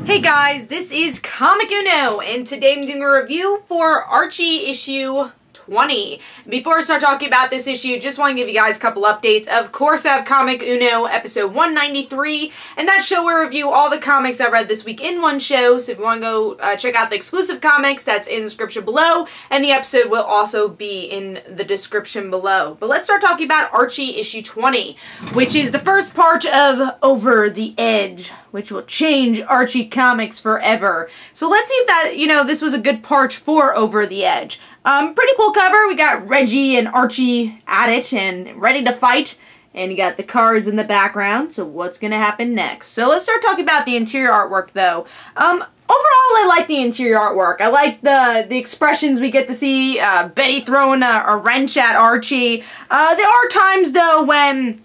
Hey guys, this is Comic Uno, and today I'm doing a review for Archie issue 20. Before I start talking about this issue, just want to give you guys a couple updates. Of course, I have Comic Uno episode 193, and that show will review all the comics I read this week in one show, so if you want to go check out the exclusive comics, that's in the description below, and the episode will also be in the description below. But let's start talking about Archie issue 20, which is the first part of Over the Edge, which will change Archie comics forever. So let's see if that, this was a good part for Over the Edge. Pretty cool cover. We got Reggie and Archie at it and ready to fight. And you got the cars in the background. So what's going to happen next? So let's start talking about the interior artwork though. Overall, I like the interior artwork. I like the expressions we get to see. Betty throwing a wrench at Archie. There are times though when,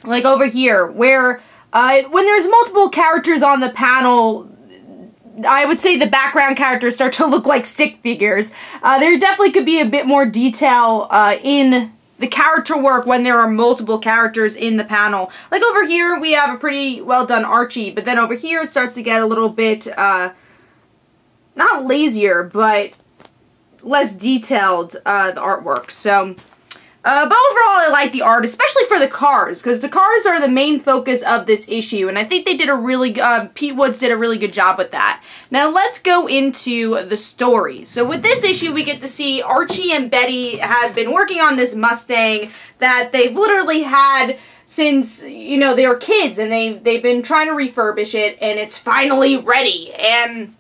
like over here, where when there's multiple characters on the panel, I would say the background characters start to look like stick figures. There definitely could be a bit more detail in the character work when there are multiple characters in the panel. Like over here, we have a pretty well done Archie, but then over here it starts to get a little bit, not lazier, but less detailed, the artwork. So, but overall, I like the art, especially for the cars, because the cars are the main focus of this issue, and I think they did a really, Pete Woods did a really good job with that. Now, let's go into the story. So, with this issue, we get to see Archie and Betty have been working on this Mustang that they've literally had since, they were kids, and they've been trying to refurbish it, and it's finally ready, and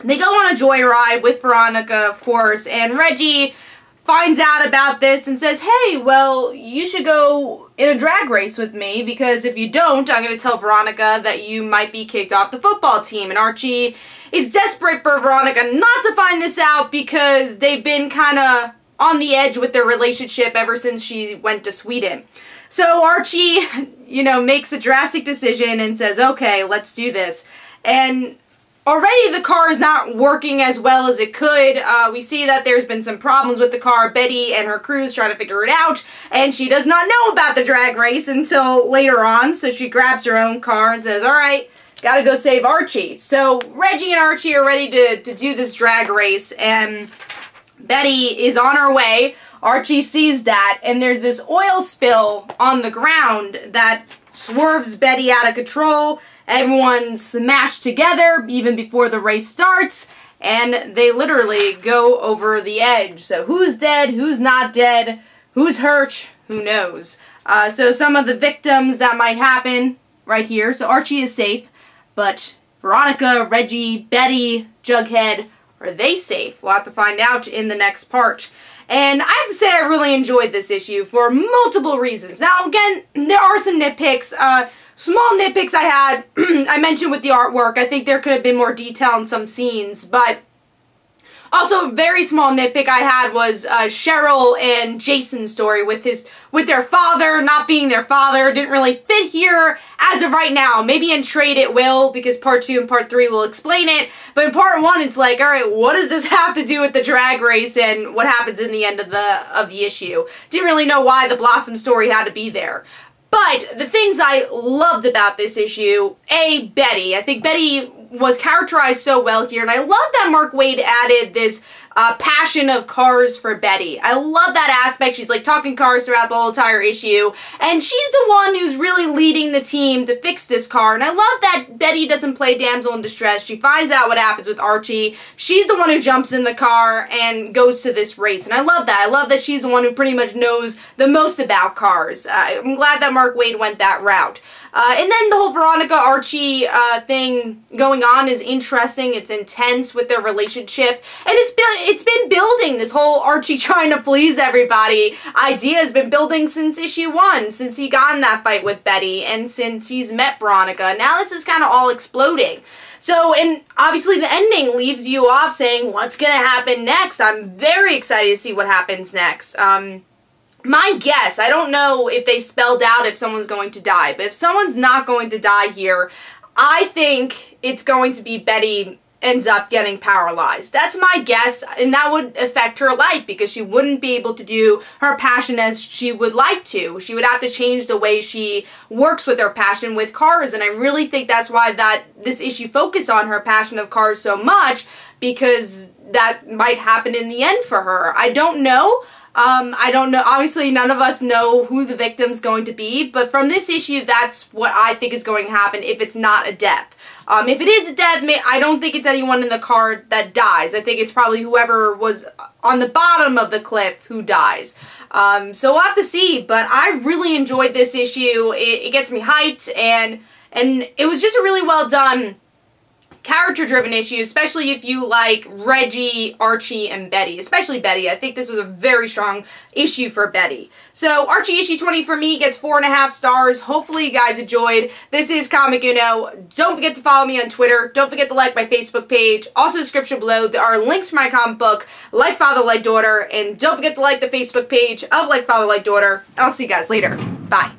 they go on a joyride with Veronica, of course, and Reggie finds out about this and says, hey, well, you should go in a drag race with me, because if you don't, I'm going to tell Veronica that you might be kicked off the football team. And Archie is desperate for Veronica not to find this out, because they've been kind of on the edge with their relationship ever since she went to Sweden. So Archie, makes a drastic decision and says, okay, let's do this. And already the car is not working as well as it could. We see that there's been some problems with the car. Betty and her crew's trying to figure it out, and she does not know about the drag race until later on, so she grabs her own car and says, alright, gotta go save Archie. So Reggie and Archie are ready to do this drag race, and Betty is on her way. Archie sees that, and there's this oil spill on the ground that swerves Betty out of control. Everyone smashed together even before the race starts, and they literally go over the edge. So who's dead, who's not dead, who's hurt, who knows. So some of the victims that might happen right here. So Archie is safe, but Veronica, Reggie, Betty, Jughead, are they safe? We'll have to find out in the next part. And I have to say I really enjoyed this issue for multiple reasons. Now again, there are some nitpicks. Small nitpicks I had, I mentioned with the artwork. I think there could have been more detail in some scenes, but also a very small nitpick I had was Cheryl and Jason's story with their father not being their father. Didn't really fit here as of right now. Maybe in trade it will, because part 2 and part 3 will explain it. But in part 1, it's like, alright, what does this have to do with the drag race and what happens in the end of the issue? Didn't really know why the Blossom story had to be there. But the things I loved about this issue, Betty. I think Betty was characterized so well here, and I love that Mark Waid added this passion of cars for Betty. I love that aspect. She's like talking cars throughout the whole entire issue, and she's the one who's really leading the team to fix this car. And I love that Betty doesn't play damsel in distress. She finds out what happens with Archie. She's the one who jumps in the car and goes to this race, and I love that. I love that she's the one who pretty much knows the most about cars. I'm glad that Mark Waid went that route. And then the whole Veronica Archie thing going on is interesting. It's intense with their relationship, and it's been building. This whole Archie trying to please everybody idea has been building since issue 1, since he got in that fight with Betty, and since he's met Veronica. Now this is kind of all exploding. So, and obviously the ending leaves you off saying, what's gonna happen next? I'm very excited to see what happens next. My guess, I don't know if they spelled out if someone's going to die, but if someone's not going to die here, I think it's going to be Betty ends up getting paralyzed. That's my guess, and that would affect her life because she wouldn't be able to do her passion as she would like to. She would have to change the way she works with her passion with cars, and I really think that's why this issue focused on her passion of cars so much, because that might happen in the end for her. I don't know. I don't know. Obviously, none of us know who the victim's going to be, but from this issue, that's what I think is going to happen if it's not a death. If it is a death, I don't think it's anyone in the car that dies. I think it's probably whoever was on the bottom of the cliff who dies. So we'll have to see, but I really enjoyed this issue. It gets me hyped, and it was just a really well done character-driven issue, especially if you like Reggie, Archie, and Betty. Especially Betty. I think this was a very strong issue for Betty. So, Archie issue 20 for me gets 4.5 stars. Hopefully you guys enjoyed. This is Comic Uno. Don't forget to follow me on Twitter. Don't forget to like my Facebook page. Also, in the description below, there are links for my comic book, Like Father, Like Daughter. And don't forget to like the Facebook page of Like Father, Like Daughter. I'll see you guys later. Bye.